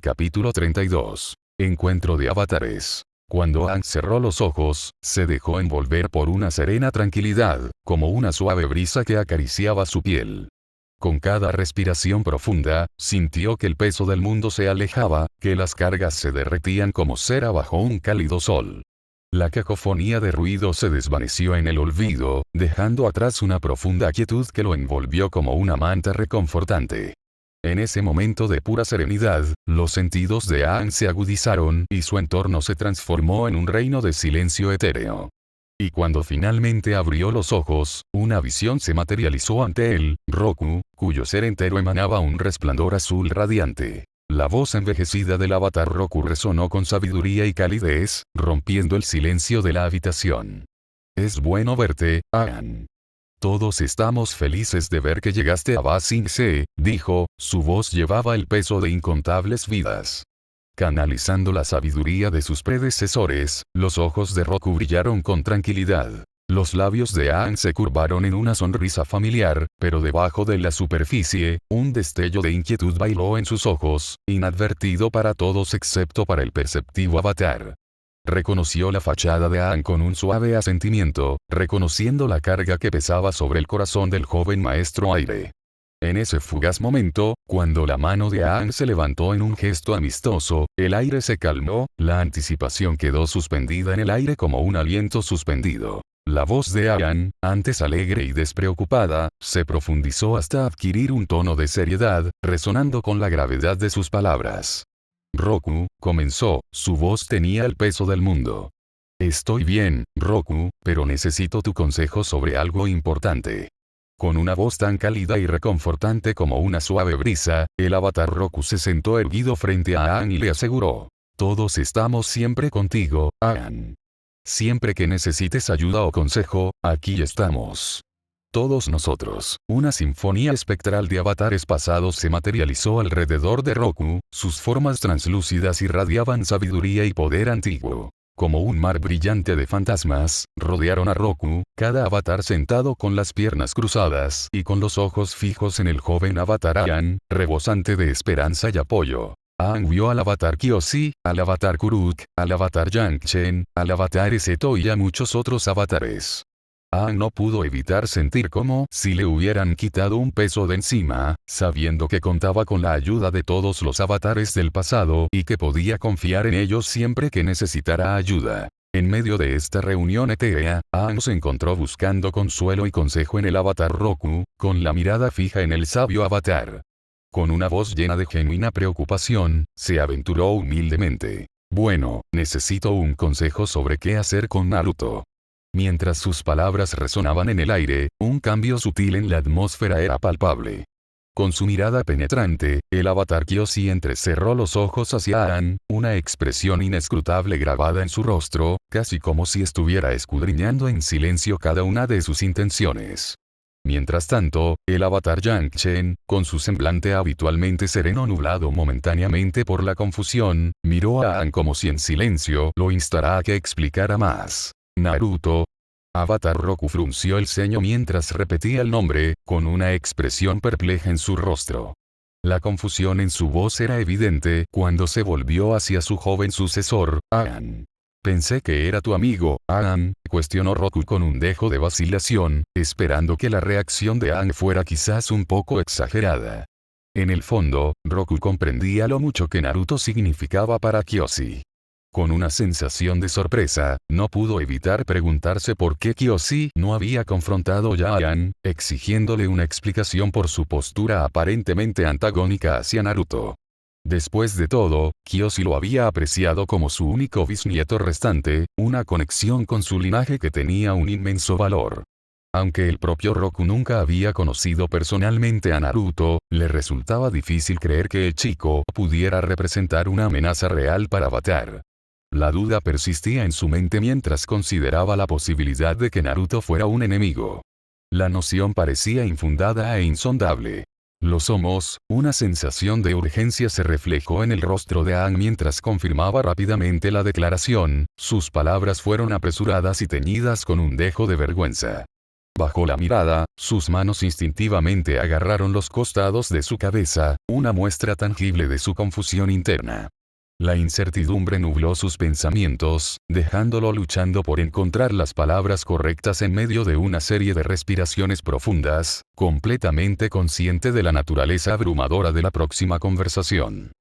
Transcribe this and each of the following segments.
Capítulo 32. Encuentro de avatares. Cuando Aang cerró los ojos, se dejó envolver por una serena tranquilidad, como una suave brisa que acariciaba su piel. Con cada respiración profunda, sintió que el peso del mundo se alejaba, que las cargas se derretían como cera bajo un cálido sol. La cacofonía de ruido se desvaneció en el olvido, dejando atrás una profunda quietud que lo envolvió como una manta reconfortante. En ese momento de pura serenidad, los sentidos de Aang se agudizaron y su entorno se transformó en un reino de silencio etéreo. Y cuando finalmente abrió los ojos, una visión se materializó ante él, Roku, cuyo ser entero emanaba un resplandor azul radiante. La voz envejecida del avatar Roku resonó con sabiduría y calidez, rompiendo el silencio de la habitación. Es bueno verte, Aang. Todos estamos felices de ver que llegaste a Ba Sing Se, dijo, su voz llevaba el peso de incontables vidas. Canalizando la sabiduría de sus predecesores, los ojos de Roku brillaron con tranquilidad. Los labios de Aang se curvaron en una sonrisa familiar, pero debajo de la superficie, un destello de inquietud bailó en sus ojos, inadvertido para todos excepto para el perceptivo avatar. Reconoció la fachada de Aang con un suave asentimiento, reconociendo la carga que pesaba sobre el corazón del joven maestro aire. En ese fugaz momento, cuando la mano de Aang se levantó en un gesto amistoso, el aire se calmó, la anticipación quedó suspendida en el aire como un aliento suspendido. La voz de Aang, antes alegre y despreocupada, se profundizó hasta adquirir un tono de seriedad, resonando con la gravedad de sus palabras. Roku, comenzó, su voz tenía el peso del mundo. Estoy bien, Roku, pero necesito tu consejo sobre algo importante. Con una voz tan cálida y reconfortante como una suave brisa, el avatar Roku se sentó erguido frente a Aang y le aseguró. Todos estamos siempre contigo, Aang. Siempre que necesites ayuda o consejo, aquí estamos. Todos nosotros. Una sinfonía espectral de avatares pasados se materializó alrededor de Roku, sus formas translúcidas irradiaban sabiduría y poder antiguo. Como un mar brillante de fantasmas, rodearon a Roku, cada avatar sentado con las piernas cruzadas y con los ojos fijos en el joven avatar Aang, rebosante de esperanza y apoyo. Aang vio al avatar Kyoshi, al avatar Kuruk, al avatar Yangchen, al avatar Eseto y a muchos otros avatares. Aang no pudo evitar sentir como si le hubieran quitado un peso de encima, sabiendo que contaba con la ayuda de todos los avatares del pasado y que podía confiar en ellos siempre que necesitara ayuda. En medio de esta reunión etérea, Aang se encontró buscando consuelo y consejo en el avatar Roku, con la mirada fija en el sabio avatar. Con una voz llena de genuina preocupación, se aventuró humildemente. Bueno, necesito un consejo sobre qué hacer con Naruto. Mientras sus palabras resonaban en el aire, un cambio sutil en la atmósfera era palpable. Con su mirada penetrante, el avatar Kyoshi entrecerró los ojos hacia Aang, una expresión inescrutable grabada en su rostro, casi como si estuviera escudriñando en silencio cada una de sus intenciones. Mientras tanto, el avatar Yangchen, con su semblante habitualmente sereno nublado momentáneamente por la confusión, miró a Aang como si en silencio lo instara a que explicara más. Naruto. Avatar Roku frunció el ceño mientras repetía el nombre, con una expresión perpleja en su rostro. La confusión en su voz era evidente cuando se volvió hacia su joven sucesor, Aang. Pensé que era tu amigo, Aang, cuestionó Roku con un dejo de vacilación, esperando que la reacción de Aang fuera quizás un poco exagerada. En el fondo, Roku comprendía lo mucho que Naruto significaba para Kyoshi. Con una sensación de sorpresa, no pudo evitar preguntarse por qué Kyoshi no había confrontado ya a Aang, exigiéndole una explicación por su postura aparentemente antagónica hacia Naruto. Después de todo, Kyoshi lo había apreciado como su único bisnieto restante, una conexión con su linaje que tenía un inmenso valor. Aunque el propio Roku nunca había conocido personalmente a Naruto, le resultaba difícil creer que el chico pudiera representar una amenaza real para Avatar. La duda persistía en su mente mientras consideraba la posibilidad de que Naruto fuera un enemigo. La noción parecía infundada e insondable. Lo somos, una sensación de urgencia se reflejó en el rostro de Aang mientras confirmaba rápidamente la declaración, sus palabras fueron apresuradas y teñidas con un dejo de vergüenza. bajó la mirada, sus manos instintivamente agarraron los costados de su cabeza, una muestra tangible de su confusión interna. La incertidumbre nubló sus pensamientos, dejándolo luchando por encontrar las palabras correctas en medio de una serie de respiraciones profundas, completamente consciente de la naturaleza abrumadora de la próxima conversación.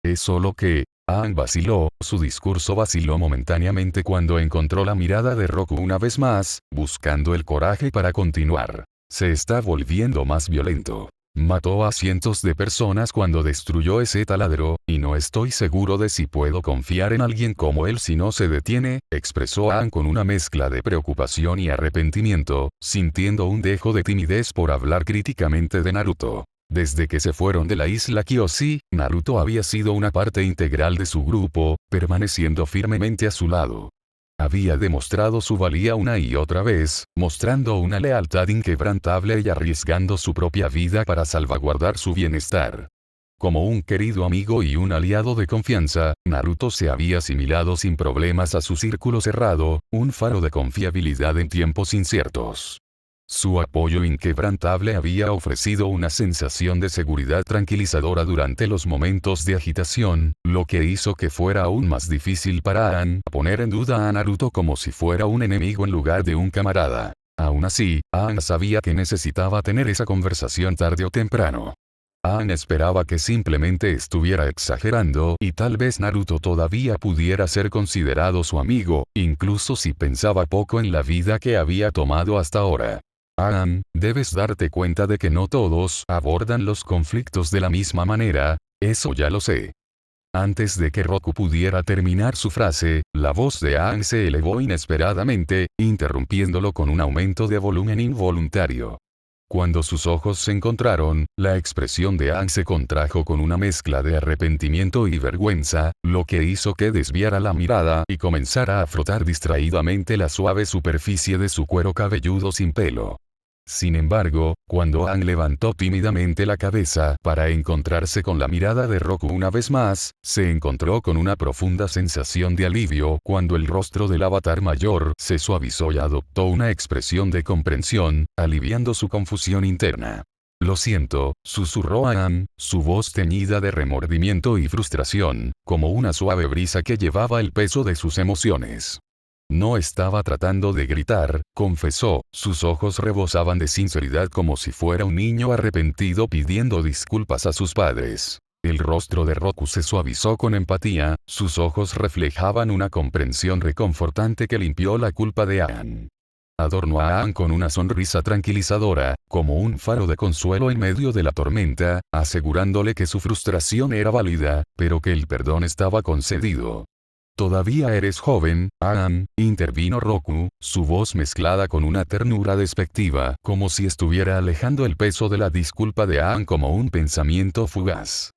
Es solo que, Aang vaciló, su discurso vaciló momentáneamente cuando encontró la mirada de Roku una vez más, buscando el coraje para continuar. Se está volviendo más violento. Mató a cientos de personas cuando destruyó ese taladro, y no estoy seguro de si puedo confiar en alguien como él si no se detiene, expresó Aang con una mezcla de preocupación y arrepentimiento, sintiendo un dejo de timidez por hablar críticamente de Naruto. Desde que se fueron de la isla Kyoshi, Naruto había sido una parte integral de su grupo, permaneciendo firmemente a su lado. Había demostrado su valía una y otra vez, mostrando una lealtad inquebrantable y arriesgando su propia vida para salvaguardar su bienestar. Como un querido amigo y un aliado de confianza, Naruto se había asimilado sin problemas a su círculo cerrado, un faro de confiabilidad en tiempos inciertos. Su apoyo inquebrantable había ofrecido una sensación de seguridad tranquilizadora durante los momentos de agitación, lo que hizo que fuera aún más difícil para Aang poner en duda a Naruto como si fuera un enemigo en lugar de un camarada. Aún así, Aang sabía que necesitaba tener esa conversación tarde o temprano. Aang esperaba que simplemente estuviera exagerando y tal vez Naruto todavía pudiera ser considerado su amigo, incluso si pensaba poco en la vida que había tomado hasta ahora. Aang, debes darte cuenta de que no todos abordan los conflictos de la misma manera, eso ya lo sé. Antes de que Roku pudiera terminar su frase, la voz de Aang se elevó inesperadamente, interrumpiéndolo con un aumento de volumen involuntario. Cuando sus ojos se encontraron, la expresión de Aang se contrajo con una mezcla de arrepentimiento y vergüenza, lo que hizo que desviara la mirada y comenzara a frotar distraídamente la suave superficie de su cuero cabelludo sin pelo. Sin embargo, cuando Aang levantó tímidamente la cabeza para encontrarse con la mirada de Roku una vez más, se encontró con una profunda sensación de alivio cuando el rostro del avatar mayor se suavizó y adoptó una expresión de comprensión, aliviando su confusión interna. Lo siento, susurró Aang, su voz teñida de remordimiento y frustración, como una suave brisa que llevaba el peso de sus emociones. No estaba tratando de gritar, confesó, sus ojos rebosaban de sinceridad como si fuera un niño arrepentido pidiendo disculpas a sus padres. El rostro de Roku se suavizó con empatía, sus ojos reflejaban una comprensión reconfortante que limpió la culpa de Aang. Adornó a Aang con una sonrisa tranquilizadora, como un faro de consuelo en medio de la tormenta, asegurándole que su frustración era válida, pero que el perdón estaba concedido. Todavía eres joven, Aang, intervino Roku, su voz mezclada con una ternura despectiva, como si estuviera alejando el peso de la disculpa de Aang como un pensamiento fugaz.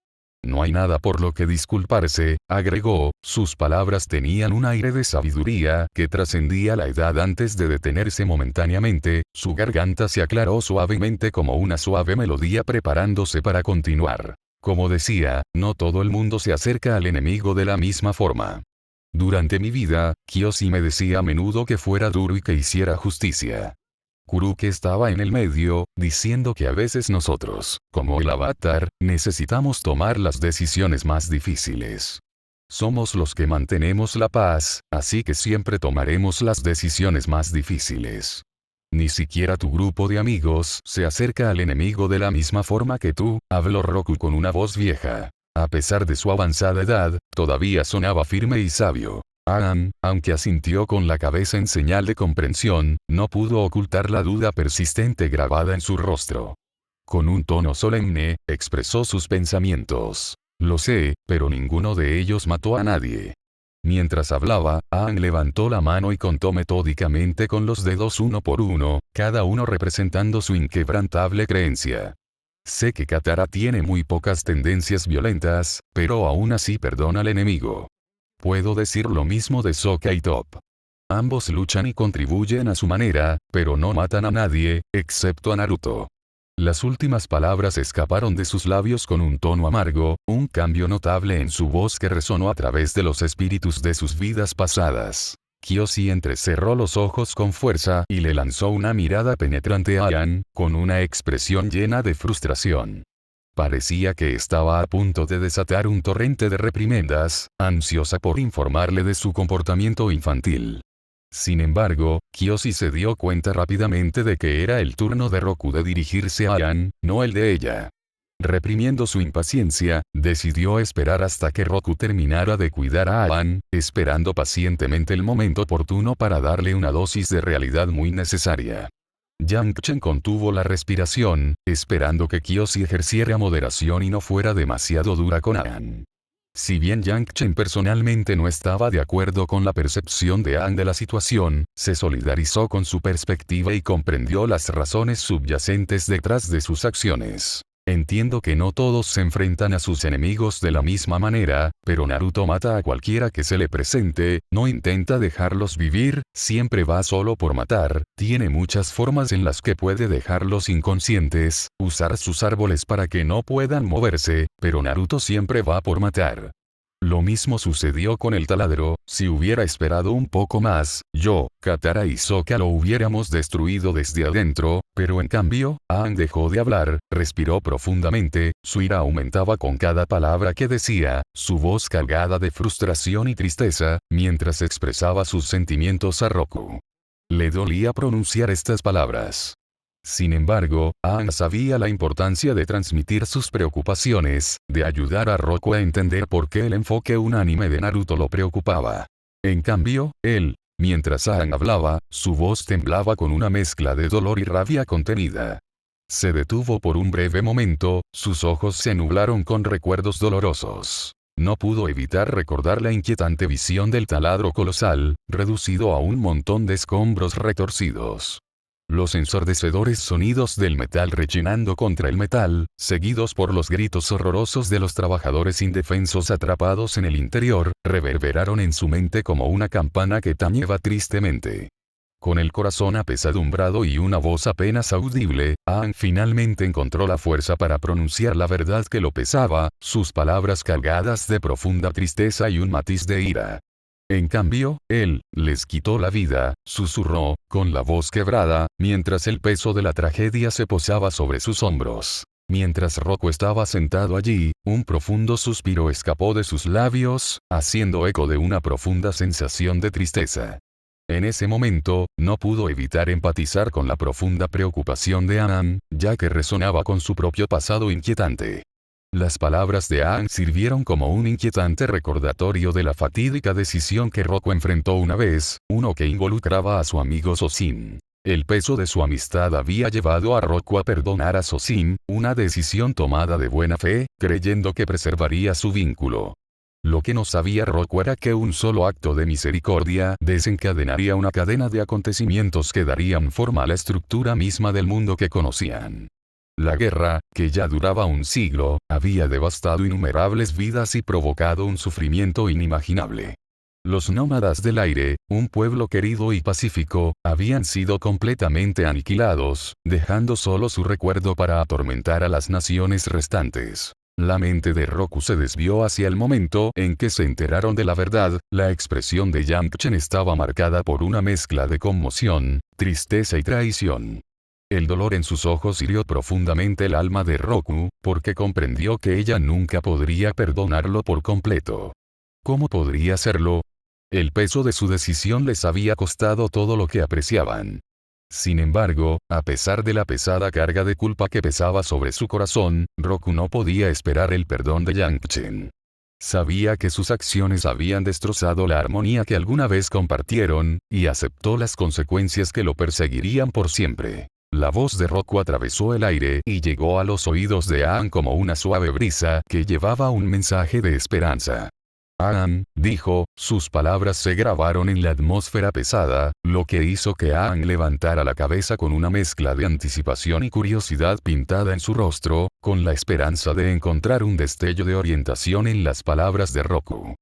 No hay nada por lo que disculparse, agregó, sus palabras tenían un aire de sabiduría que trascendía la edad antes de detenerse momentáneamente, su garganta se aclaró suavemente como una suave melodía preparándose para continuar. Como decía, no todo el mundo se acerca al enemigo de la misma forma. Durante mi vida, Kyoshi me decía a menudo que fuera duro y que hiciera justicia. Kuruke estaba en el medio, diciendo que a veces nosotros, como el avatar, necesitamos tomar las decisiones más difíciles. Somos los que mantenemos la paz, así que siempre tomaremos las decisiones más difíciles. Ni siquiera tu grupo de amigos se acerca al enemigo de la misma forma que tú, habló Roku con una voz vieja. A pesar de su avanzada edad, todavía sonaba firme y sabio. Aang, aunque asintió con la cabeza en señal de comprensión, no pudo ocultar la duda persistente grabada en su rostro. Con un tono solemne, expresó sus pensamientos. Lo sé, pero ninguno de ellos mató a nadie. Mientras hablaba, Aang levantó la mano y contó metódicamente con los dedos uno por uno, cada uno representando su inquebrantable creencia. Sé que Katara tiene muy pocas tendencias violentas, pero aún así perdona al enemigo. Puedo decir lo mismo de Sokka y Top. Ambos luchan y contribuyen a su manera, pero no matan a nadie, excepto a Naruto. Las últimas palabras escaparon de sus labios con un tono amargo, un cambio notable en su voz que resonó a través de los espíritus de sus vidas pasadas. Kyoshi entrecerró los ojos con fuerza y le lanzó una mirada penetrante a Aang, con una expresión llena de frustración. Parecía que estaba a punto de desatar un torrente de reprimendas, ansiosa por informarle de su comportamiento infantil. Sin embargo, Kyoshi se dio cuenta rápidamente de que era el turno de Roku de dirigirse a Aang, no el de ella. Reprimiendo su impaciencia, decidió esperar hasta que Roku terminara de cuidar a Aang, esperando pacientemente el momento oportuno para darle una dosis de realidad muy necesaria. Yang Chen contuvo la respiración, esperando que Kyoshi ejerciera moderación y no fuera demasiado dura con Aang. Si bien Yang Chen personalmente no estaba de acuerdo con la percepción de Aang de la situación, se solidarizó con su perspectiva y comprendió las razones subyacentes detrás de sus acciones. Entiendo que no todos se enfrentan a sus enemigos de la misma manera, pero Naruto mata a cualquiera que se le presente, no intenta dejarlos vivir, siempre va solo por matar, tiene muchas formas en las que puede dejarlos inconscientes, usar sus árboles para que no puedan moverse, pero Naruto siempre va por matar. Lo mismo sucedió con el taladro, si hubiera esperado un poco más, yo, Katara y Sokka lo hubiéramos destruido desde adentro, pero en cambio, Aang dejó de hablar, respiró profundamente, su ira aumentaba con cada palabra que decía, su voz cargada de frustración y tristeza, mientras expresaba sus sentimientos a Roku. Le dolía pronunciar estas palabras. Sin embargo, Aang sabía la importancia de transmitir sus preocupaciones, de ayudar a Roku a entender por qué el enfoque unánime de Naruto lo preocupaba. En cambio, mientras Aang hablaba, su voz temblaba con una mezcla de dolor y rabia contenida. Se detuvo por un breve momento, sus ojos se nublaron con recuerdos dolorosos. No pudo evitar recordar la inquietante visión del taladro colosal, reducido a un montón de escombros retorcidos. Los ensordecedores sonidos del metal rechinando contra el metal, seguidos por los gritos horrorosos de los trabajadores indefensos atrapados en el interior, reverberaron en su mente como una campana que tañeba tristemente. Con el corazón apesadumbrado y una voz apenas audible, Aang finalmente encontró la fuerza para pronunciar la verdad que lo pesaba, sus palabras cargadas de profunda tristeza y un matiz de ira. En cambio, él, les quitó la vida, susurró, con la voz quebrada, mientras el peso de la tragedia se posaba sobre sus hombros. Mientras Roku estaba sentado allí, un profundo suspiro escapó de sus labios, haciendo eco de una profunda sensación de tristeza. En ese momento, no pudo evitar empatizar con la profunda preocupación de Aang, ya que resonaba con su propio pasado inquietante. Las palabras de Aang sirvieron como un inquietante recordatorio de la fatídica decisión que Roku enfrentó una vez, uno que involucraba a su amigo Sojin. El peso de su amistad había llevado a Roku a perdonar a Sojin, una decisión tomada de buena fe, creyendo que preservaría su vínculo. Lo que no sabía Roku era que un solo acto de misericordia desencadenaría una cadena de acontecimientos que darían forma a la estructura misma del mundo que conocían. La guerra, que ya duraba un siglo, había devastado innumerables vidas y provocado un sufrimiento inimaginable. Los nómadas del aire, un pueblo querido y pacífico, habían sido completamente aniquilados, dejando solo su recuerdo para atormentar a las naciones restantes. La mente de Roku se desvió hacia el momento en que se enteraron de la verdad, la expresión de Yang Chen estaba marcada por una mezcla de conmoción, tristeza y traición. El dolor en sus ojos hirió profundamente el alma de Roku, porque comprendió que ella nunca podría perdonarlo por completo. ¿Cómo podría hacerlo? El peso de su decisión les había costado todo lo que apreciaban. Sin embargo, a pesar de la pesada carga de culpa que pesaba sobre su corazón, Roku no podía esperar el perdón de Yang Chen. Sabía que sus acciones habían destrozado la armonía que alguna vez compartieron, y aceptó las consecuencias que lo perseguirían por siempre. La voz de Roku atravesó el aire y llegó a los oídos de Aang como una suave brisa que llevaba un mensaje de esperanza. Aang, dijo, sus palabras se grabaron en la atmósfera pesada, lo que hizo que Aang levantara la cabeza con una mezcla de anticipación y curiosidad pintada en su rostro, con la esperanza de encontrar un destello de orientación en las palabras de Roku.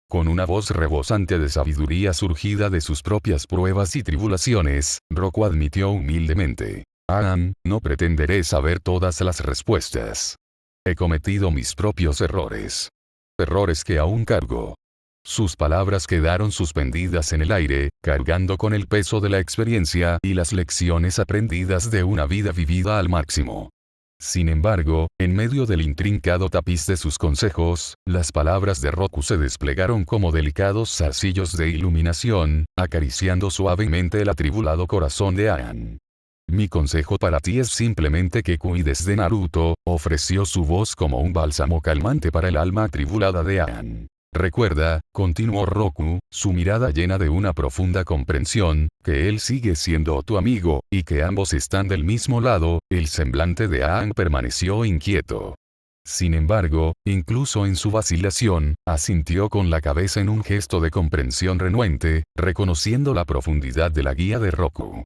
Con una voz rebosante de sabiduría surgida de sus propias pruebas y tribulaciones, Roku admitió humildemente: Aang, no pretenderé saber todas las respuestas. He cometido mis propios errores. Errores que aún cargo. Sus palabras quedaron suspendidas en el aire, cargando con el peso de la experiencia y las lecciones aprendidas de una vida vivida al máximo. Sin embargo, en medio del intrincado tapiz de sus consejos, las palabras de Roku se desplegaron como delicados zarcillos de iluminación, acariciando suavemente el atribulado corazón de Aang. Mi consejo para ti es simplemente que cuides de Naruto, ofreció su voz como un bálsamo calmante para el alma atribulada de Aang. Recuerda, continuó Roku, su mirada llena de una profunda comprensión, que él sigue siendo tu amigo, y que ambos están del mismo lado. El semblante de Aang permaneció inquieto. Sin embargo, incluso en su vacilación, asintió con la cabeza en un gesto de comprensión renuente, reconociendo la profundidad de la guía de Roku.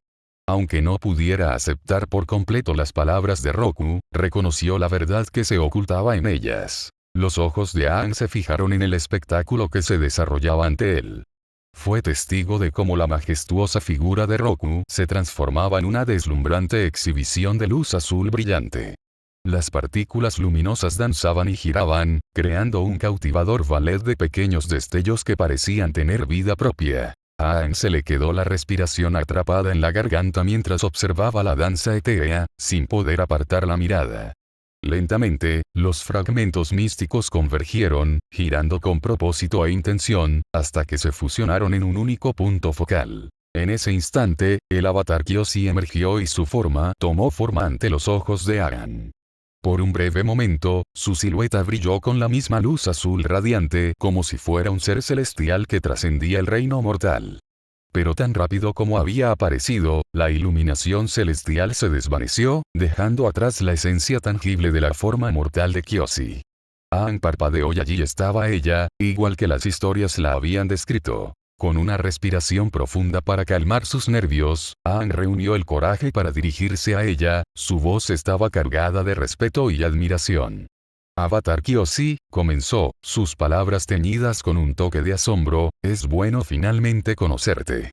Aunque no pudiera aceptar por completo las palabras de Roku, reconoció la verdad que se ocultaba en ellas. Los ojos de Aang se fijaron en el espectáculo que se desarrollaba ante él. Fue testigo de cómo la majestuosa figura de Roku se transformaba en una deslumbrante exhibición de luz azul brillante. Las partículas luminosas danzaban y giraban, creando un cautivador ballet de pequeños destellos que parecían tener vida propia. A Aang se le quedó la respiración atrapada en la garganta mientras observaba la danza etérea, sin poder apartar la mirada. Lentamente, los fragmentos místicos convergieron, girando con propósito e intención, hasta que se fusionaron en un único punto focal. En ese instante, el avatar Kyoshi emergió y su forma tomó forma ante los ojos de Aang. Por un breve momento, su silueta brilló con la misma luz azul radiante como si fuera un ser celestial que trascendía el reino mortal. Pero tan rápido como había aparecido, la iluminación celestial se desvaneció, dejando atrás la esencia tangible de la forma mortal de Kyoshi. Aang parpadeó y allí estaba ella, igual que las historias la habían descrito. Con una respiración profunda para calmar sus nervios, Aang reunió el coraje para dirigirse a ella, su voz estaba cargada de respeto y admiración. Avatar Kyoshi, comenzó, sus palabras teñidas con un toque de asombro, es bueno finalmente conocerte.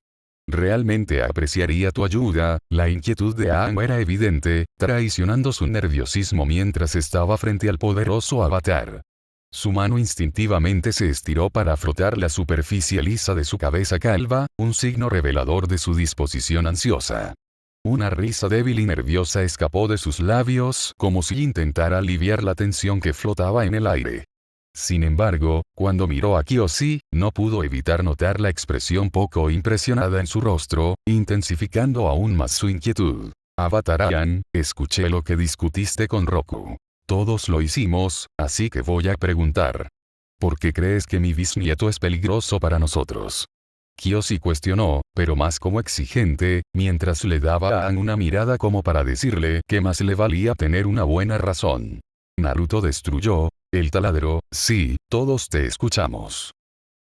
Realmente apreciaría tu ayuda. La inquietud de Aang era evidente, traicionando su nerviosismo mientras estaba frente al poderoso avatar. Su mano instintivamente se estiró para frotar la superficie lisa de su cabeza calva, un signo revelador de su disposición ansiosa. Una risa débil y nerviosa escapó de sus labios como si intentara aliviar la tensión que flotaba en el aire. Sin embargo, cuando miró a Kyoshi, no pudo evitar notar la expresión poco impresionada en su rostro, intensificando aún más su inquietud. Avatar Aang, escuché lo que discutiste con Roku. Todos lo hicimos, así que voy a preguntar. ¿Por qué crees que mi bisnieto es peligroso para nosotros? Kyoshi cuestionó, pero más como exigente, mientras le daba a Aang una mirada como para decirle que más le valía tener una buena razón. Naruto destruyó el taladro. Sí, todos te escuchamos.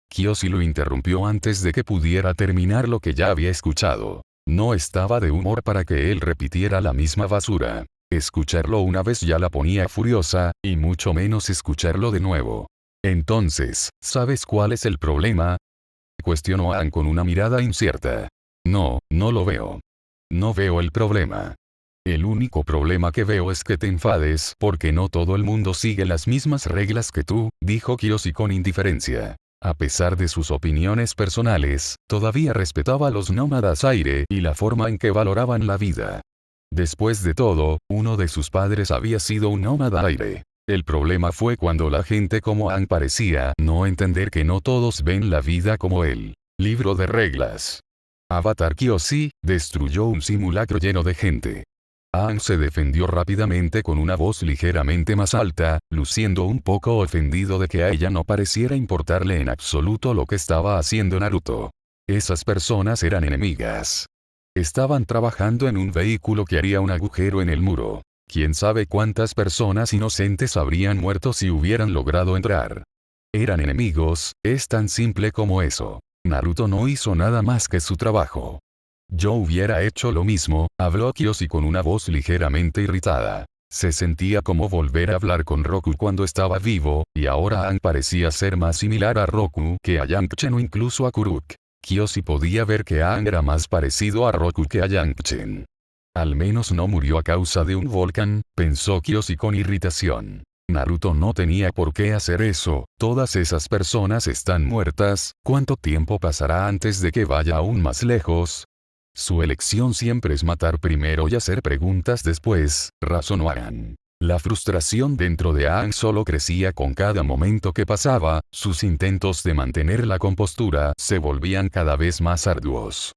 Kyoshi lo interrumpió antes de que pudiera terminar lo que ya había escuchado. No estaba de humor para que él repitiera la misma basura. Escucharlo una vez ya la ponía furiosa, y mucho menos escucharlo de nuevo. Entonces, ¿sabes cuál es el problema? Cuestionó Aang con una mirada incierta. No, no lo veo. No veo el problema. El único problema que veo es que te enfades porque no todo el mundo sigue las mismas reglas que tú, dijo Kyoshi con indiferencia. A pesar de sus opiniones personales, todavía respetaba a los nómadas aire y la forma en que valoraban la vida. Después de todo, uno de sus padres había sido un nómada aire. El problema fue cuando la gente como Aang parecía no entender que no todos ven la vida como él. Libro de reglas. Avatar Kyoshi destruyó un simulacro lleno de gente. Aang se defendió rápidamente con una voz ligeramente más alta, luciendo un poco ofendido de que a ella no pareciera importarle en absoluto lo que estaba haciendo Naruto. Esas personas eran enemigas. Estaban trabajando en un vehículo que haría un agujero en el muro. Quién sabe cuántas personas inocentes habrían muerto si hubieran logrado entrar. Eran enemigos, es tan simple como eso. Naruto no hizo nada más que su trabajo. Yo hubiera hecho lo mismo, habló Kyoshi con una voz ligeramente irritada. Se sentía como volver a hablar con Roku cuando estaba vivo, y ahora Aang parecía ser más similar a Roku que a Yangchen o incluso a Kuruk. Kyoshi podía ver que Aang era más parecido a Roku que a Yangchen. Al menos no murió a causa de un volcán, pensó Kyoshi con irritación. Naruto no tenía por qué hacer eso, todas esas personas están muertas, ¿cuánto tiempo pasará antes de que vaya aún más lejos? Su elección siempre es matar primero y hacer preguntas después, razonó Aang. La frustración dentro de Aang solo crecía con cada momento que pasaba, sus intentos de mantener la compostura se volvían cada vez más arduos.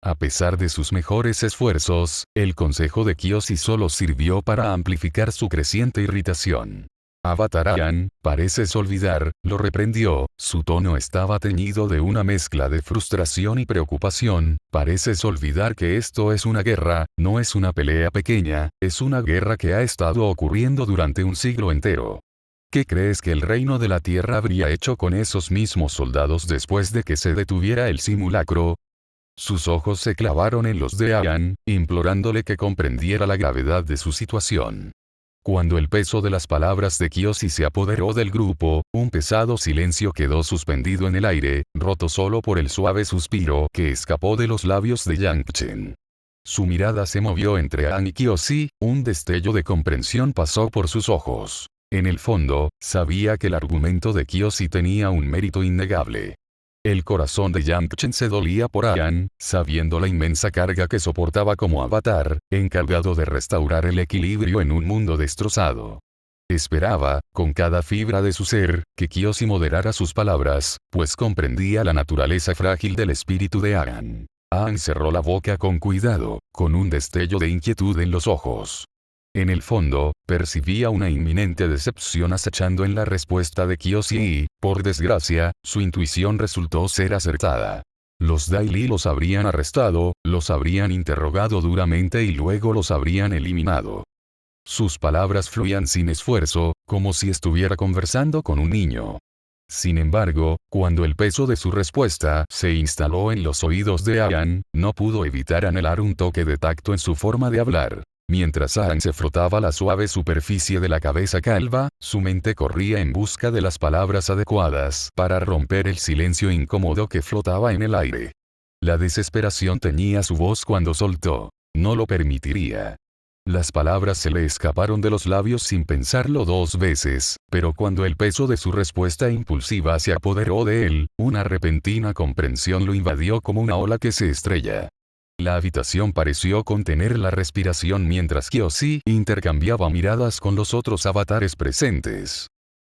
A pesar de sus mejores esfuerzos, el consejo de Kyoshi solo sirvió para amplificar su creciente irritación. Avatar Aang, pareces olvidar, lo reprendió, su tono estaba teñido de una mezcla de frustración y preocupación, pareces olvidar que esto es una guerra, no es una pelea pequeña, es una guerra que ha estado ocurriendo durante un siglo entero. ¿Qué crees que el reino de la tierra habría hecho con esos mismos soldados después de que se detuviera el simulacro? Sus ojos se clavaron en los de Aang, implorándole que comprendiera la gravedad de su situación. Cuando el peso de las palabras de Kyoshi se apoderó del grupo, un pesado silencio quedó suspendido en el aire, roto solo por el suave suspiro que escapó de los labios de Yang Chen. Su mirada se movió entre Aang y Kyoshi, un destello de comprensión pasó por sus ojos. En el fondo, sabía que el argumento de Kyoshi tenía un mérito innegable. El corazón de Yang Chen se dolía por Aang, sabiendo la inmensa carga que soportaba como avatar, encargado de restaurar el equilibrio en un mundo destrozado. Esperaba, con cada fibra de su ser, que Kyoshi moderara sus palabras, pues comprendía la naturaleza frágil del espíritu de Aang. Aang cerró la boca con cuidado, con un destello de inquietud en los ojos. En el fondo, percibía una inminente decepción acechando en la respuesta de Kyoshi y, por desgracia, su intuición resultó ser acertada. Los Dai Li los habrían arrestado, los habrían interrogado duramente y luego los habrían eliminado. Sus palabras fluían sin esfuerzo, como si estuviera conversando con un niño. Sin embargo, cuando el peso de su respuesta se instaló en los oídos de Aang, no pudo evitar anhelar un toque de tacto en su forma de hablar. Mientras Aang se frotaba la suave superficie de la cabeza calva, su mente corría en busca de las palabras adecuadas para romper el silencio incómodo que flotaba en el aire. La desesperación teñía su voz cuando soltó. No lo permitiría. Las palabras se le escaparon de los labios sin pensarlo dos veces, pero cuando el peso de su respuesta impulsiva se apoderó de él, una repentina comprensión lo invadió como una ola que se estrella. La habitación pareció contener la respiración mientras Kyoshi intercambiaba miradas con los otros avatares presentes.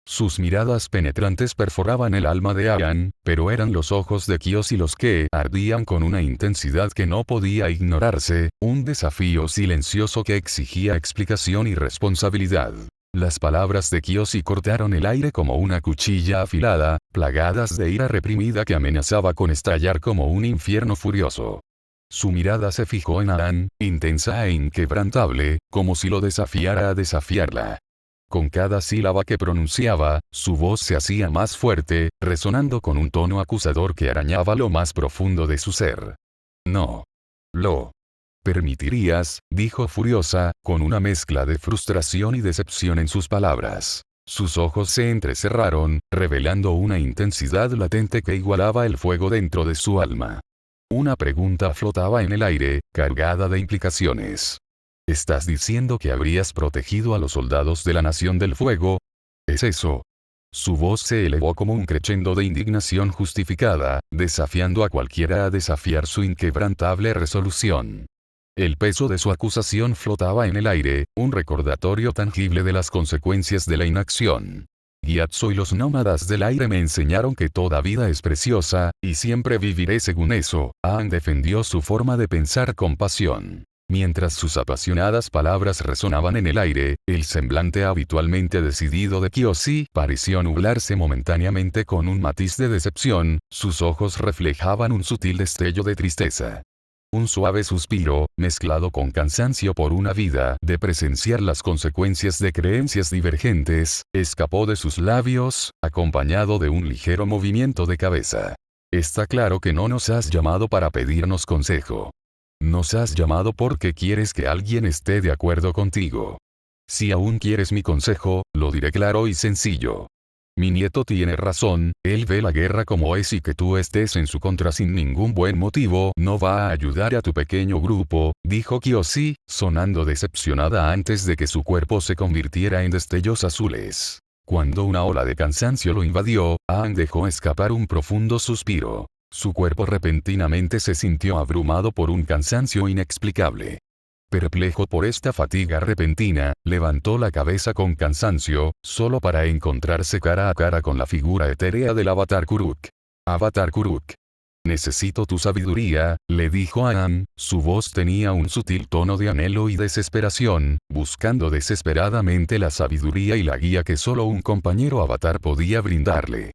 Sus miradas penetrantes perforaban el alma de Aang, pero eran los ojos de Kyoshi los que ardían con una intensidad que no podía ignorarse, un desafío silencioso que exigía explicación y responsabilidad. Las palabras de Kyoshi cortaron el aire como una cuchilla afilada, plagadas de ira reprimida que amenazaba con estallar como un infierno furioso. Su mirada se fijó en Aang, intensa e inquebrantable, como si lo desafiara a desafiarla. Con cada sílaba que pronunciaba, su voz se hacía más fuerte, resonando con un tono acusador que arañaba lo más profundo de su ser. No. Lo permitirías, dijo furiosa, con una mezcla de frustración y decepción en sus palabras. Sus ojos se entrecerraron, revelando una intensidad latente que igualaba el fuego dentro de su alma. Una pregunta flotaba en el aire, cargada de implicaciones. ¿Estás diciendo que habrías protegido a los soldados de la Nación del Fuego? ¿Es eso? Su voz se elevó como un crescendo de indignación justificada, desafiando a cualquiera a desafiar su inquebrantable resolución. El peso de su acusación flotaba en el aire, un recordatorio tangible de las consecuencias de la inacción. Gyatso y los nómadas del aire me enseñaron que toda vida es preciosa, y siempre viviré según eso. Aang defendió su forma de pensar con pasión. Mientras sus apasionadas palabras resonaban en el aire, el semblante habitualmente decidido de Kyoshi pareció nublarse momentáneamente con un matiz de decepción, sus ojos reflejaban un sutil destello de tristeza. Un suave suspiro, mezclado con cansancio por una vida de presenciar las consecuencias de creencias divergentes, escapó de sus labios, acompañado de un ligero movimiento de cabeza. Está claro que no nos has llamado para pedirnos consejo. Nos has llamado porque quieres que alguien esté de acuerdo contigo. Si aún quieres mi consejo, lo diré claro y sencillo. Mi nieto tiene razón, él ve la guerra como es y que tú estés en su contra sin ningún buen motivo no va a ayudar a tu pequeño grupo, dijo Kyoshi, sonando decepcionada antes de que su cuerpo se convirtiera en destellos azules. Cuando una ola de cansancio lo invadió, Aang dejó escapar un profundo suspiro. Su cuerpo repentinamente se sintió abrumado por un cansancio inexplicable. Perplejo por esta fatiga repentina, levantó la cabeza con cansancio, solo para encontrarse cara a cara con la figura etérea del Avatar Kuruk. Avatar Kuruk. Necesito tu sabiduría, le dijo a Aang, su voz tenía un sutil tono de anhelo y desesperación, buscando desesperadamente la sabiduría y la guía que solo un compañero Avatar podía brindarle.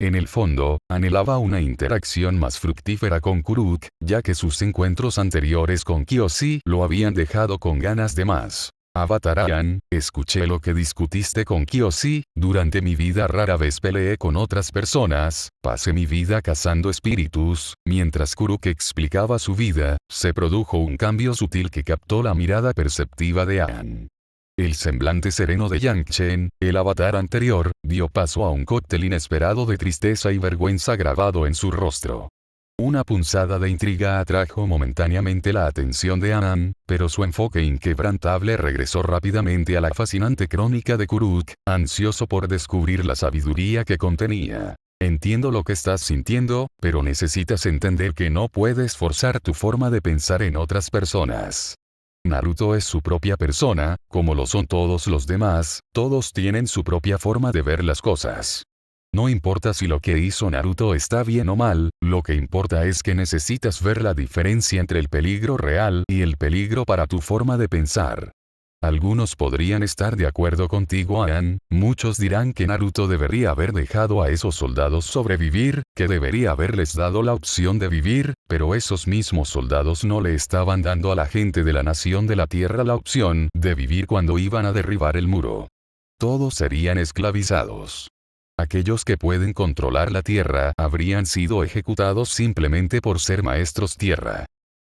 En el fondo, anhelaba una interacción más fructífera con Kuruk, ya que sus encuentros anteriores con Kyoshi lo habían dejado con ganas de más. Avatar Aang, escuché lo que discutiste con Kyoshi, durante mi vida rara vez peleé con otras personas, pasé mi vida cazando espíritus, mientras Kuruk explicaba su vida, se produjo un cambio sutil que captó la mirada perceptiva de Aang. El semblante sereno de Yang Chen, el avatar anterior, dio paso a un cóctel inesperado de tristeza y vergüenza grabado en su rostro. Una punzada de intriga atrajo momentáneamente la atención de Aang, pero su enfoque inquebrantable regresó rápidamente a la fascinante crónica de Kuruk, ansioso por descubrir la sabiduría que contenía. Entiendo lo que estás sintiendo, pero necesitas entender que no puedes forzar tu forma de pensar en otras personas. Naruto es su propia persona, como lo son todos los demás, todos tienen su propia forma de ver las cosas. No importa si lo que hizo Naruto está bien o mal, lo que importa es que necesitas ver la diferencia entre el peligro real y el peligro para tu forma de pensar. Algunos podrían estar de acuerdo contigo, Aang, muchos dirán que Naruto debería haber dejado a esos soldados sobrevivir, que debería haberles dado la opción de vivir, pero esos mismos soldados no le estaban dando a la gente de la nación de la tierra la opción de vivir cuando iban a derribar el muro. Todos serían esclavizados. Aquellos que pueden controlar la tierra habrían sido ejecutados simplemente por ser maestros tierra.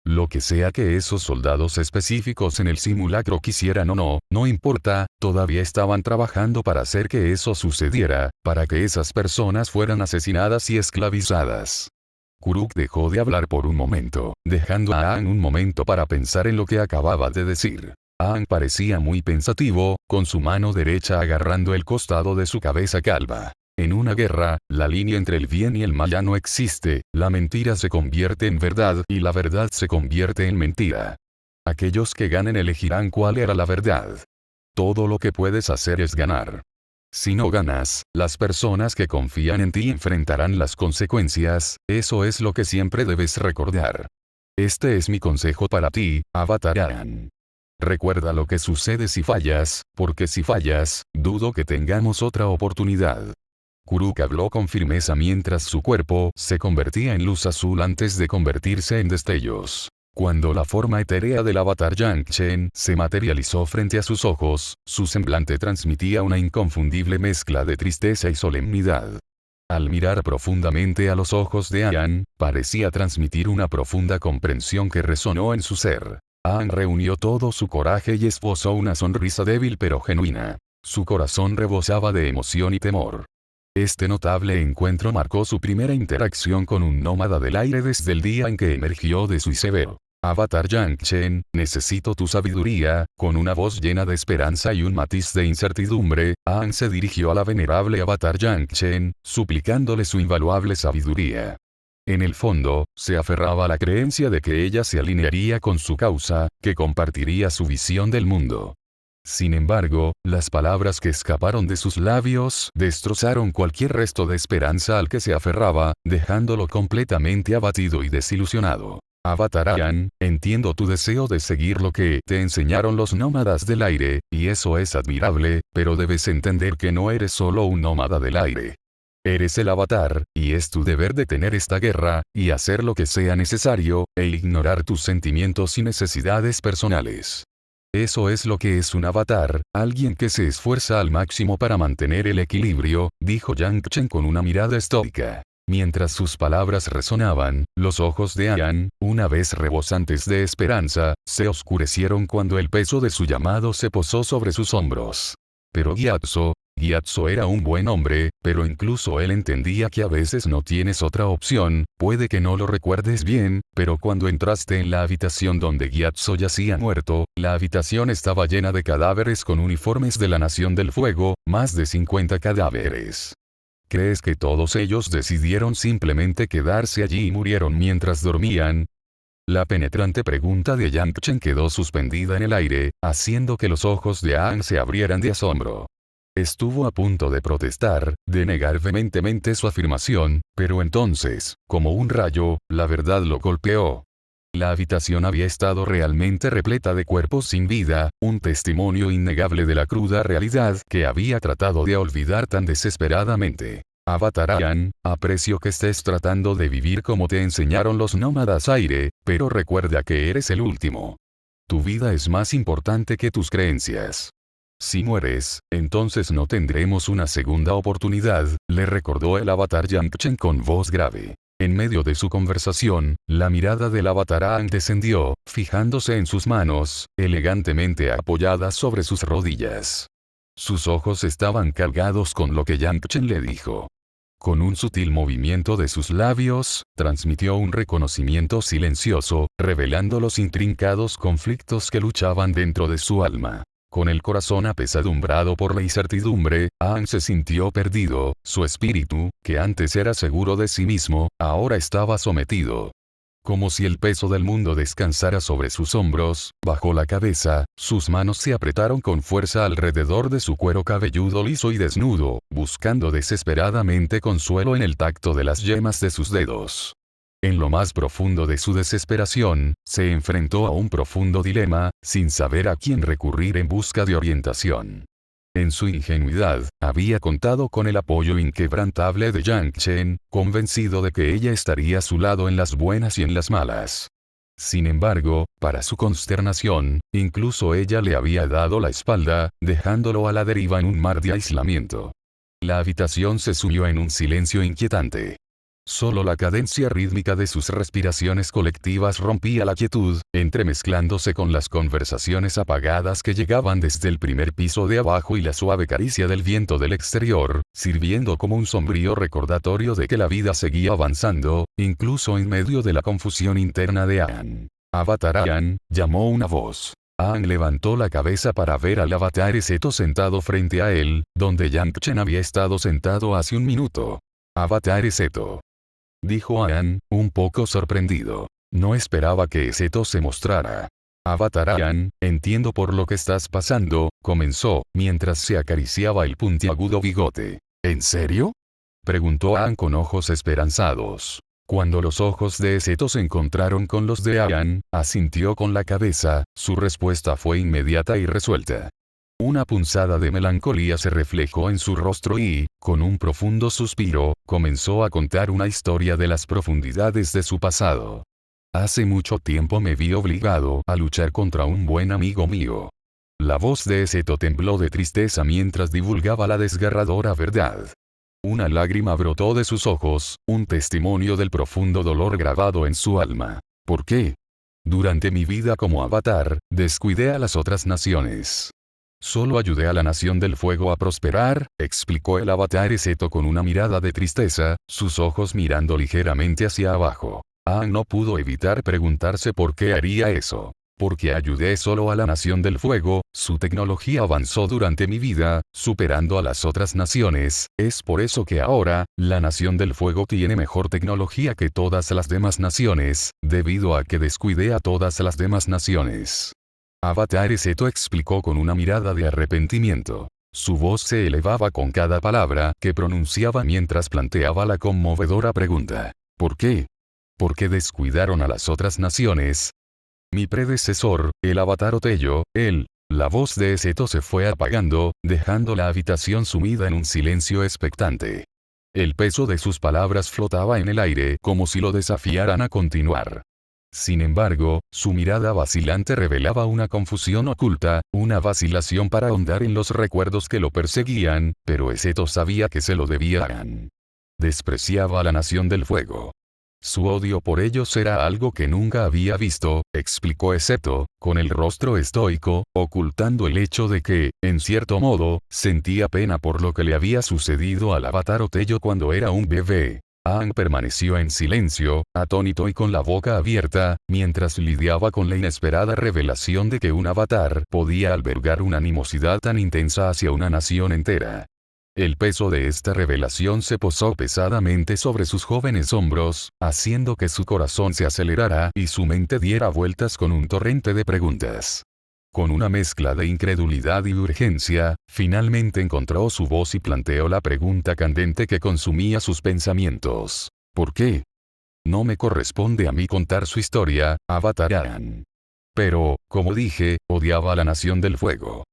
Lo que sea que esos soldados específicos en el simulacro quisieran o no, no importa, todavía estaban trabajando para hacer que eso sucediera, para que esas personas fueran asesinadas y esclavizadas. Kuruk dejó de hablar por un momento, dejando a Aang un momento para pensar en lo que acababa de decir. Aang parecía muy pensativo, con su mano derecha agarrando el costado de su cabeza calva. En una guerra, la línea entre el bien y el mal ya no existe, la mentira se convierte en verdad y la verdad se convierte en mentira. Aquellos que ganen elegirán cuál era la verdad. Todo lo que puedes hacer es ganar. Si no ganas, las personas que confían en ti enfrentarán las consecuencias, eso es lo que siempre debes recordar. Este es mi consejo para ti, Avatar Aang. Recuerda lo que sucede si fallas, porque si fallas, dudo que tengamos otra oportunidad. Kuruk habló con firmeza mientras su cuerpo se convertía en luz azul antes de convertirse en destellos. Cuando la forma etérea del avatar Yang Chen se materializó frente a sus ojos, su semblante transmitía una inconfundible mezcla de tristeza y solemnidad. Al mirar profundamente a los ojos de Aang, parecía transmitir una profunda comprensión que resonó en su ser. Aang reunió todo su coraje y esbozó una sonrisa débil pero genuina. Su corazón rebosaba de emoción y temor. Este notable encuentro marcó su primera interacción con un nómada del aire desde el día en que emergió de su iceberg. Avatar Yang Chen, necesito tu sabiduría, con una voz llena de esperanza y un matiz de incertidumbre, Aang se dirigió a la venerable Avatar Yang Chen, suplicándole su invaluable sabiduría. En el fondo, se aferraba a la creencia de que ella se alinearía con su causa, que compartiría su visión del mundo. Sin embargo, las palabras que escaparon de sus labios destrozaron cualquier resto de esperanza al que se aferraba, dejándolo completamente abatido y desilusionado. Avatar Aang, entiendo tu deseo de seguir lo que te enseñaron los nómadas del aire, y eso es admirable, pero debes entender que no eres solo un nómada del aire. Eres el avatar, y es tu deber detener esta guerra, y hacer lo que sea necesario, e ignorar tus sentimientos y necesidades personales. Eso es lo que es un avatar, alguien que se esfuerza al máximo para mantener el equilibrio, dijo Yang Chen con una mirada estoica. Mientras sus palabras resonaban, los ojos de Aang, una vez rebosantes de esperanza, se oscurecieron cuando el peso de su llamado se posó sobre sus hombros. Pero Gyatso, Gyatso era un buen hombre, pero incluso él entendía que a veces no tienes otra opción, puede que no lo recuerdes bien, pero cuando entraste en la habitación donde Gyatso yacía muerto, la habitación estaba llena de cadáveres con uniformes de la Nación del Fuego, más de 50 cadáveres. ¿Crees que todos ellos decidieron simplemente quedarse allí y murieron mientras dormían? La penetrante pregunta de Yang Chen quedó suspendida en el aire, haciendo que los ojos de Aang se abrieran de asombro. Estuvo a punto de protestar, de negar vehementemente su afirmación, pero entonces, como un rayo, la verdad lo golpeó. La habitación había estado realmente repleta de cuerpos sin vida, un testimonio innegable de la cruda realidad que había tratado de olvidar tan desesperadamente. Avatar Aang, aprecio que estés tratando de vivir como te enseñaron los nómadas aire, pero recuerda que eres el último. Tu vida es más importante que tus creencias. Si mueres, entonces no tendremos una segunda oportunidad, le recordó el avatar Yang Chen con voz grave. En medio de su conversación, la mirada del avatar Aang descendió, fijándose en sus manos, elegantemente apoyadas sobre sus rodillas. Sus ojos estaban cargados con lo que Yang Chen le dijo. Con un sutil movimiento de sus labios, transmitió un reconocimiento silencioso, revelando los intrincados conflictos que luchaban dentro de su alma. Con el corazón apesadumbrado por la incertidumbre, Aang se sintió perdido, su espíritu, que antes era seguro de sí mismo, ahora estaba sometido. Como si el peso del mundo descansara sobre sus hombros, bajó la cabeza, sus manos se apretaron con fuerza alrededor de su cuero cabelludo liso y desnudo, buscando desesperadamente consuelo en el tacto de las yemas de sus dedos. En lo más profundo de su desesperación, se enfrentó a un profundo dilema, sin saber a quién recurrir en busca de orientación. En su ingenuidad, había contado con el apoyo inquebrantable de Yang Chen, convencido de que ella estaría a su lado en las buenas y en las malas. Sin embargo, para su consternación, incluso ella le había dado la espalda, dejándolo a la deriva en un mar de aislamiento. La habitación se sumió en un silencio inquietante. Solo la cadencia rítmica de sus respiraciones colectivas rompía la quietud, entremezclándose con las conversaciones apagadas que llegaban desde el primer piso de abajo y la suave caricia del viento del exterior, sirviendo como un sombrío recordatorio de que la vida seguía avanzando, incluso en medio de la confusión interna de Aang. Avatar Aang, llamó una voz. Aang levantó la cabeza para ver al avatar Seto sentado frente a él, donde Yang Chen había estado sentado hace un minuto. Avatar Seto, dijo Aang, un poco sorprendido. No esperaba que Seto se mostrara. Avatar Aang, entiendo por lo que estás pasando, comenzó, mientras se acariciaba el puntiagudo bigote. ¿En serio? Preguntó Aang con ojos esperanzados. Cuando los ojos de Seto se encontraron con los de Aang, asintió con la cabeza, su respuesta fue inmediata y resuelta. Una punzada de melancolía se reflejó en su rostro y, con un profundo suspiro, comenzó a contar una historia de las profundidades de su pasado. Hace mucho tiempo me vi obligado a luchar contra un buen amigo mío. La voz de Seto tembló de tristeza mientras divulgaba la desgarradora verdad. Una lágrima brotó de sus ojos, un testimonio del profundo dolor grabado en su alma. ¿Por qué? Durante mi vida como avatar, descuidé a las otras naciones. Solo ayudé a la Nación del Fuego a prosperar, explicó el avatar Seto con una mirada de tristeza, sus ojos mirando ligeramente hacia abajo. Aang no pudo evitar preguntarse por qué haría eso. Porque ayudé solo a la Nación del Fuego, su tecnología avanzó durante mi vida, superando a las otras naciones, es por eso que ahora, la Nación del Fuego tiene mejor tecnología que todas las demás naciones, debido a que descuidé a todas las demás naciones. Avatar Seto explicó con una mirada de arrepentimiento. Su voz se elevaba con cada palabra que pronunciaba mientras planteaba la conmovedora pregunta. ¿Por qué? ¿Por qué descuidaron a las otras naciones? Mi predecesor, el avatar Otello, la voz de Seto se fue apagando, dejando la habitación sumida en un silencio expectante. El peso de sus palabras flotaba en el aire como si lo desafiaran a continuar. Sin embargo, su mirada vacilante revelaba una confusión oculta, una vacilación para ahondar en los recuerdos que lo perseguían, pero Seto sabía que se lo debía a Aang. Despreciaba a la Nación del Fuego. Su odio por ellos era algo que nunca había visto, explicó Seto, con el rostro estoico, ocultando el hecho de que, en cierto modo, sentía pena por lo que le había sucedido al avatar Otello cuando era un bebé. Aang permaneció en silencio, atónito y con la boca abierta, mientras lidiaba con la inesperada revelación de que un avatar podía albergar una animosidad tan intensa hacia una nación entera. El peso de esta revelación se posó pesadamente sobre sus jóvenes hombros, haciendo que su corazón se acelerara y su mente diera vueltas con un torrente de preguntas. Con una mezcla de incredulidad y urgencia, finalmente encontró su voz y planteó la pregunta candente que consumía sus pensamientos. ¿Por qué? No me corresponde a mí contar su historia, Avatar Aang. Pero, como dije, odiaba a la Nación del Fuego.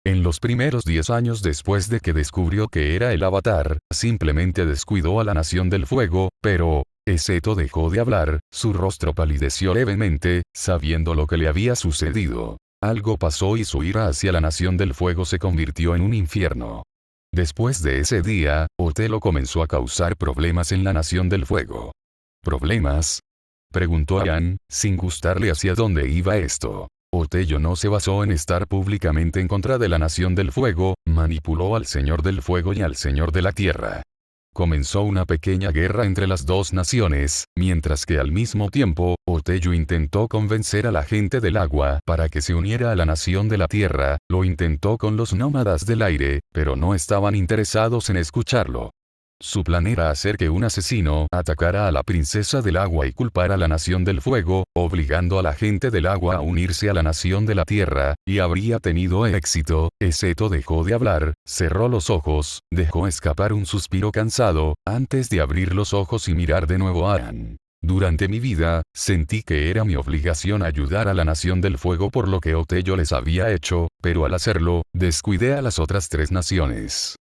En los primeros 10 años después de que descubrió que era el Avatar, simplemente descuidó a la Nación del Fuego, pero, Seto dejó de hablar, su rostro palideció levemente, sabiendo lo que le había sucedido. Algo pasó y su ira hacia la Nación del Fuego se convirtió en un infierno. Después de ese día, Otelo comenzó a causar problemas en la Nación del Fuego. ¿Problemas? Preguntó Aang, sin gustarle hacia dónde iba esto. Otello no se basó en estar públicamente en contra de la Nación del Fuego, manipuló al Señor del Fuego y al Señor de la Tierra. Comenzó una pequeña guerra entre las dos naciones, mientras que al mismo tiempo, Otello intentó convencer a la gente del agua para que se uniera a la Nación de la Tierra, lo intentó con los nómadas del aire, pero no estaban interesados en escucharlo. Su plan era hacer que un asesino atacara a la princesa del agua y culpara a la Nación del Fuego, obligando a la gente del agua a unirse a la Nación de la Tierra, y habría tenido éxito. Seto dejó de hablar, cerró los ojos, dejó escapar un suspiro cansado, antes de abrir los ojos y mirar de nuevo a Aang. Durante mi vida, sentí que era mi obligación ayudar a la Nación del Fuego por lo que Otello les había hecho, pero al hacerlo, descuidé a las otras 3 naciones.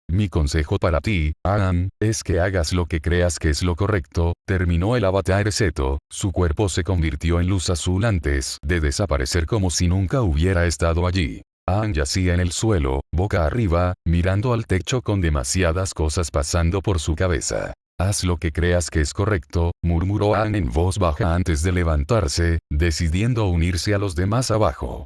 Mi consejo para ti, Aang, es que hagas lo que creas que es lo correcto, terminó el avatar Seto, su cuerpo se convirtió en luz azul antes de desaparecer como si nunca hubiera estado allí. Aang yacía en el suelo, boca arriba, mirando al techo con demasiadas cosas pasando por su cabeza. Haz lo que creas que es correcto, murmuró Aang en voz baja antes de levantarse, decidiendo unirse a los demás abajo.